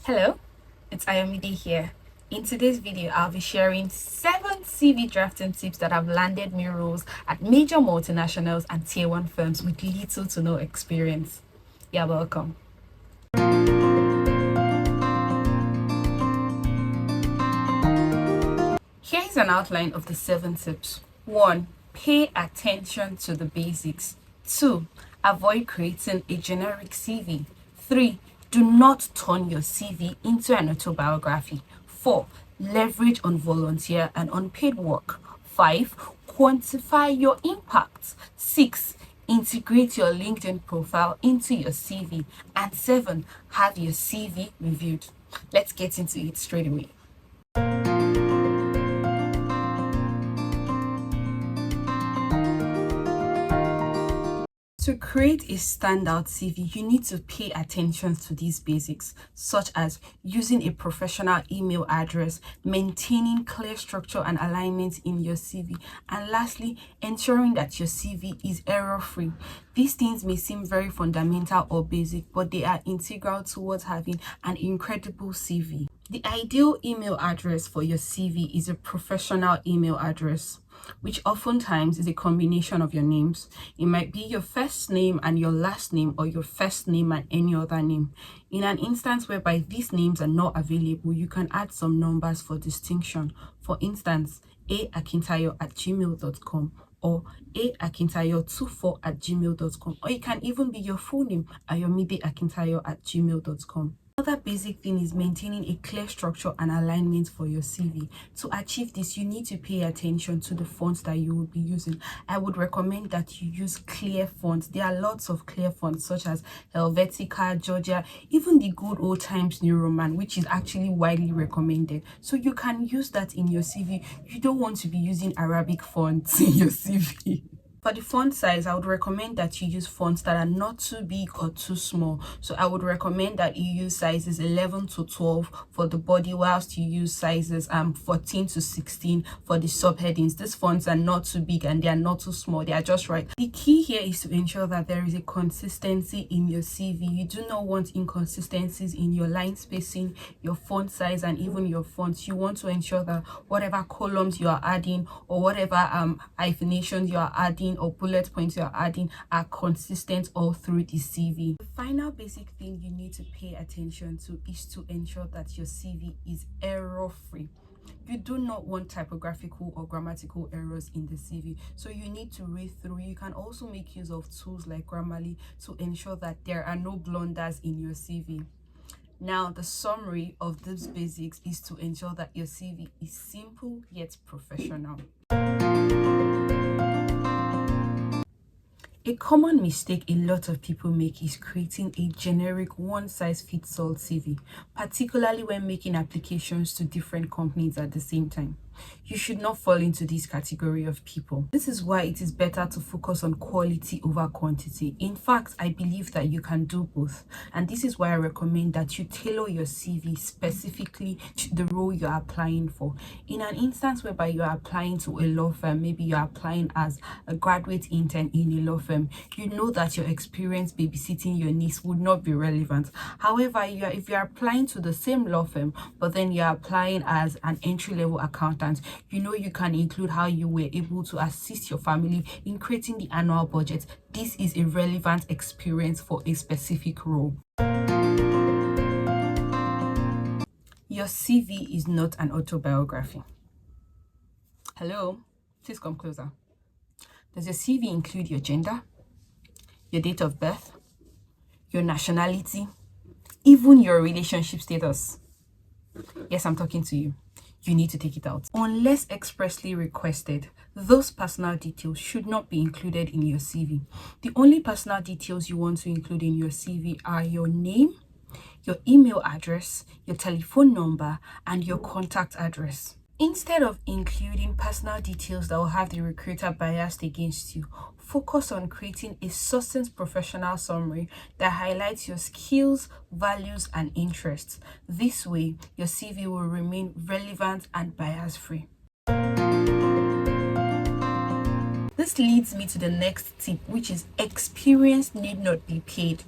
Hello, it's Ayomide here. In today's video, I'll be sharing 7 CV drafting tips that have landed me roles at major multinationals and tier 1 firms with little to no experience. You're welcome. Here is an outline of the 7 tips. 1. Pay attention to the basics. 2. Avoid creating a generic CV. 3. Do not turn your CV into an autobiography. 4. Leverage on volunteer and unpaid work. 5. Quantify your impact. 6. Integrate your LinkedIn profile into your CV. And 7. Have your CV reviewed. Let's get into it straight away. To create a standout CV, you need to pay attention to these basics, such as using a professional email address, maintaining clear structure and alignment in your CV, and lastly, ensuring that your CV is error-free. These things may seem very fundamental or basic, but they are integral towards having an incredible CV. The ideal email address for your CV is a professional email address, which oftentimes is a combination of your names. It might be your first name and your last name, or your first name and any other name. In an instance whereby these names are not available, you can add some numbers for distinction. For instance, aakintayo@gmail.com or aakintayo24@gmail.com, or it can even be your full name, ayomideakintayo@gmail.com. Another basic thing is maintaining a clear structure and alignment for your CV. To achieve this, you need to pay attention to the fonts that you will be using. I would recommend that you use clear fonts. There are lots of clear fonts such as Helvetica, Georgia, even the good old times New Roman, which is actually widely recommended. So you can use that in your CV. You don't want to be using Arabic fonts in your CV. For the font size, I would recommend that you use fonts that are not too big or too small. So I would recommend that you use sizes 11 to 12 for the body, whilst you use sizes 14 to 16 for the subheadings. These fonts are not too big and they are not too small. They are just right. The key here is to ensure that there is a consistency in your CV. You do not want inconsistencies in your line spacing, your font size, and even your fonts. You want to ensure that whatever columns you are adding or whatever hyphenations you are adding or bullet points you're adding are consistent all through the CV. The final basic thing you need to pay attention to is to ensure that your CV is error-free. You do not want typographical or grammatical errors in the CV, so you need to read through. You can also make use of tools like Grammarly to ensure that there are no blunders in your CV. Now, the summary of these basics is to ensure that your CV is simple yet professional. A common mistake a lot of people make is creating a generic one-size-fits-all CV, particularly when making applications to different companies at the same time. You should not fall into this category of people. This is why it is better to focus on quality over quantity. In fact, I believe that you can do both. And this is why I recommend that you tailor your CV specifically to the role you are applying for. In an instance whereby you are applying to a law firm, maybe you are applying as a graduate intern in a law firm, you know that your experience babysitting your niece would not be relevant. However, if you are applying to the same law firm, but then you are applying as an entry-level accountant, you know you can include how you were able to assist your family in creating the annual budget. This is a relevant experience for a specific role. Your CV is not an autobiography. Hello, please come closer. Does your CV include your gender, your date of birth, your nationality, even your relationship status? Yes, I'm talking to you. You need to take it out. Unless expressly requested, those personal details should not be included in your CV. The only personal details you want to include in your CV are your name, your email address, your telephone number, and your contact address. Instead of including personal details that will have the recruiter biased against you, focus on creating a succinct professional summary that highlights your skills, values, and interests. This way, your CV will remain relevant and bias-free. This leads me to the next tip, which is experience need not be paid.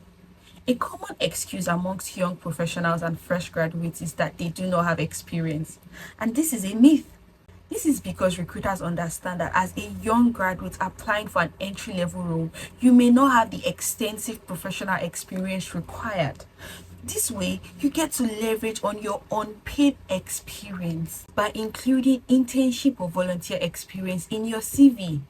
A common excuse amongst young professionals and fresh graduates is that they do not have experience. And this is a myth. This is because recruiters understand that as a young graduate applying for an entry level role, you may not have the extensive professional experience required. This way, you get to leverage on your unpaid experience by including internship or volunteer experience in your CV.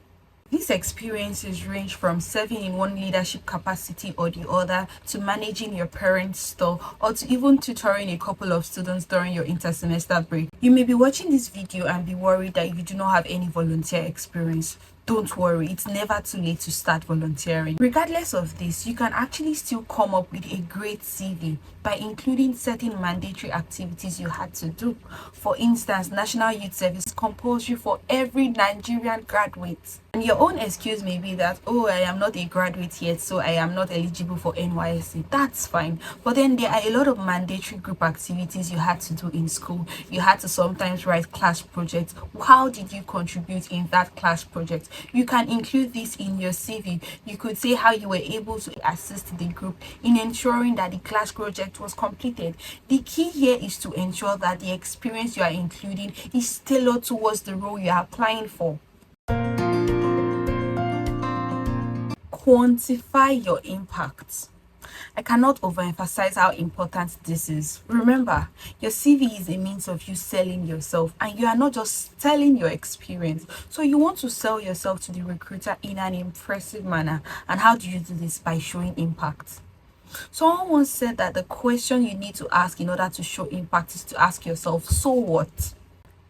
These experiences range from serving in one leadership capacity or the other, to managing your parents' store, or to even tutoring a couple of students during your intersemester break. You may be watching this video and be worried that you do not have any volunteer experience. Don't worry, it's never too late to start volunteering. Regardless of this, you can actually still come up with a great CV by including certain mandatory activities you had to do. For instance, National Youth Service is compulsory for every Nigerian graduate. And your own excuse may be that, oh, I am not a graduate yet, so I am not eligible for NYSC. That's fine. But then there are a lot of mandatory group activities you had to do in school. You had to sometimes write class projects. How did you contribute in that class project? You can include this in your CV. You could say how you were able to assist the group in ensuring that the class project was completed. The key here is to ensure that the experience you are including is tailored towards the role you are applying for. Quantify your impact. I cannot overemphasize how important this is. Remember, your CV is a means of you selling yourself, and you are not just selling your experience. So you want to sell yourself to the recruiter in an impressive manner. And how do you do this? By showing impact. Someone once said that the question you need to ask in order to show impact is to ask yourself, so what?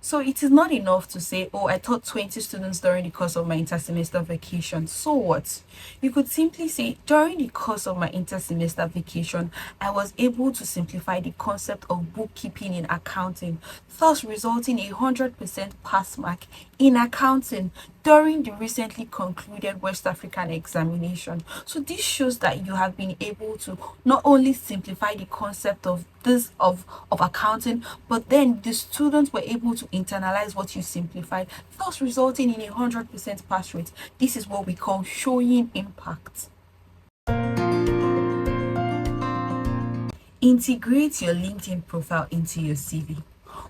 So it is not enough to say, oh, I taught 20 students during the course of my intersemester vacation. So what? You could simply say, during the course of my intersemester vacation, I was able to simplify the concept of bookkeeping in accounting, thus resulting in a 100% pass mark in accounting during the recently concluded West African examination. So this shows that you have been able to not only simplify the concept of accounting, but then the students were able to internalize what you simplified, thus resulting in a 100% pass rate. This is what we call showing impact. Integrate your LinkedIn profile into your CV.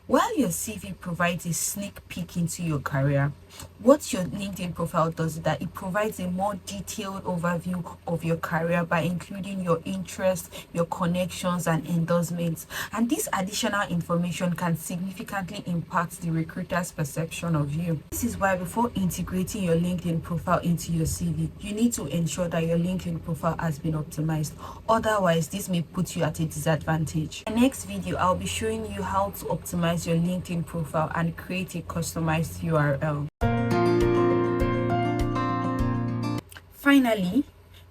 While your CV provides a sneak peek into your career, what your LinkedIn profile does is that it provides a more detailed overview of your career by including your interests, your connections, and endorsements. And this additional information can significantly impact the recruiter's perception of you. This is why before integrating your LinkedIn profile into your CV, you need to ensure that your LinkedIn profile has been optimized. Otherwise, this may put you at a disadvantage. In the next video, I'll be showing you how to optimize your LinkedIn profile and create a customized URL. Finally,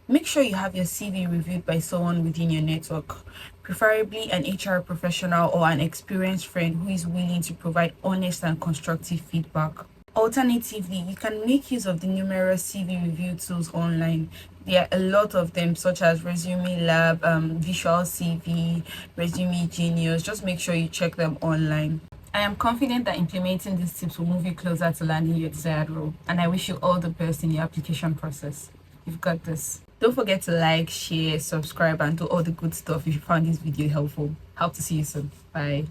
make sure you have your CV reviewed by someone within your network, preferably an HR professional or an experienced friend who is willing to provide honest and constructive feedback. Alternatively, you can make use of the numerous CV review tools online. There are a lot of them, such as Resume Lab, Visual CV, Resume Genius. Just make sure you check them online. I am confident that implementing these tips will move you closer to landing your desired role, and I wish you all the best in your application process. You've got this. Don't forget to like, share, subscribe, and do all the good stuff if you found this video helpful. Hope to see you soon. Bye.